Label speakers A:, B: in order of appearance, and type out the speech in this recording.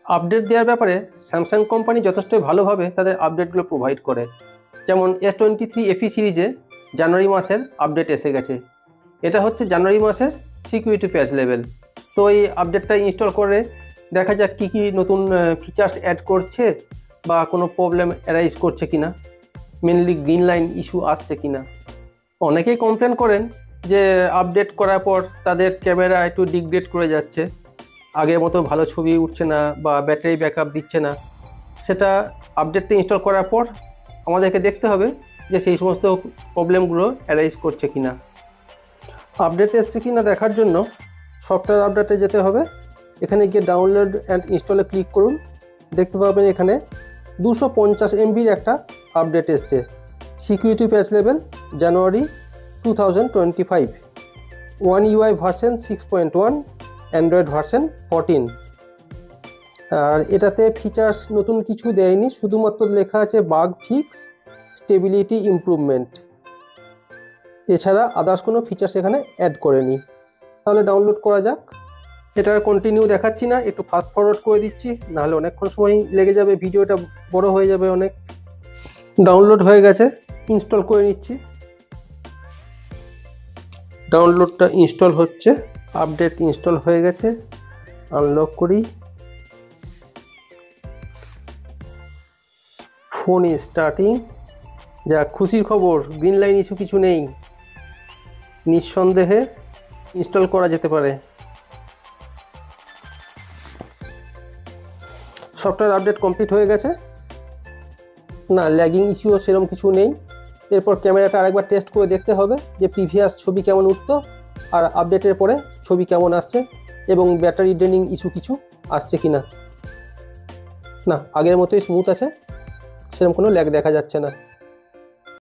A: Update দেওয়ার ব্যাপারে Samsung company যথেষ্টই ভালোভাবে তাদের আপডেটগুলো প্রোভাইড করে। যেমন S23 FE সিরিজে জানুয়ারি মাসের আপডেট এসে গেছে। এটা হচ্ছে জানুয়ারি মাসের সিকিউরিটি প্যাচ লেভেল। তো এই আপডেটটা ইনস্টল করে দেখা যাক কী কী নতুন ফিচার্স অ্যাড করছে বা কোনো প্রবলেম অ্যারাইজ করছে কিনা, মেনলি গ্রিন লাইন ইস্যু আসছে কিনা। অনেকেই কমপ্লেন করেন যে আপডেট করার পর তাদের ক্যামেরা একটু ডিগ্রেড করে যাচ্ছে, আগের মতো ভালো ছবি উঠছে না বা ব্যাটারি ব্যাকআপ দিচ্ছে না। সেটা আপডেটটা ইনস্টল করার পর আমাদেরকে দেখতে হবে যে সেই সমস্ত প্রবলেমগুলো অ্যারাইজ করছে কিনা। আপডেট এসছে কিনা দেখার জন্য সফটওয়্যার আপডেটে যেতে হবে। এখানে গিয়ে ডাউনলোড অ্যান্ড ইনস্টলে ক্লিক করুন। দেখতে পাবেন এখানে 250 MBর একটা আপডেট এসছে, সিকিউরিটি প্যাচ লেভেল জানুয়ারি 2025, One UI version 6.1, Android version 14। আর এটাতে ফিচার্স নতুন কিছু দেয়নি, শুধুমাত্র লেখা আছে বাগ ফিক্স, স্টেবিলিটি ইমপ্রুভমেন্ট। এছাড়া আদার্স কোনো ফিচার্স এখানে অ্যাড করেনি। তাহলে ডাউনলোড করা যাক। এটা কন্টিনিউ দেখাচ্ছি না, একটু ফাস্ট ফরওয়ার্ড করে দিচ্ছি, নাহলে অনেকক্ষণ সময় লেগে যাবে, ভিডিওটা বড় হয়ে যাবে অনেক। ডাউনলোড হয়ে গেছে, ইনস্টল করে নিচ্ছি। ডাউনলোডটা ইনস্টল হচ্ছে, আপডেট ইনস্টল হয়ে গেছে। আনলক করি, ফোন স্টার্টিং। যা খুশির খবর, গ্রিন লাইন ইস্যু কিছু নেই, নিঃসন্দেহে ইনস্টল করা যেতে পারে। সফটওয়্যার আপডেট কমপ্লিট হয়ে গেছে, না ল্যাগিং ইস্যুও সেরকম কিছু নেই। এরপর ক্যামেরাটা আরেকবার টেস্ট করে দেখতে হবে যে প্রিভিয়াস ছবি কেমন উঠতো আর আপডেটের পরে ছবি কেমন আসছে, এবং ব্যাটারি ড্রেনিং ইস্যু কিছু আসছে কি না। না, আগের মতোই স্মুথ আছে, সেরকম কোনো ল্যাগ দেখা যাচ্ছে না।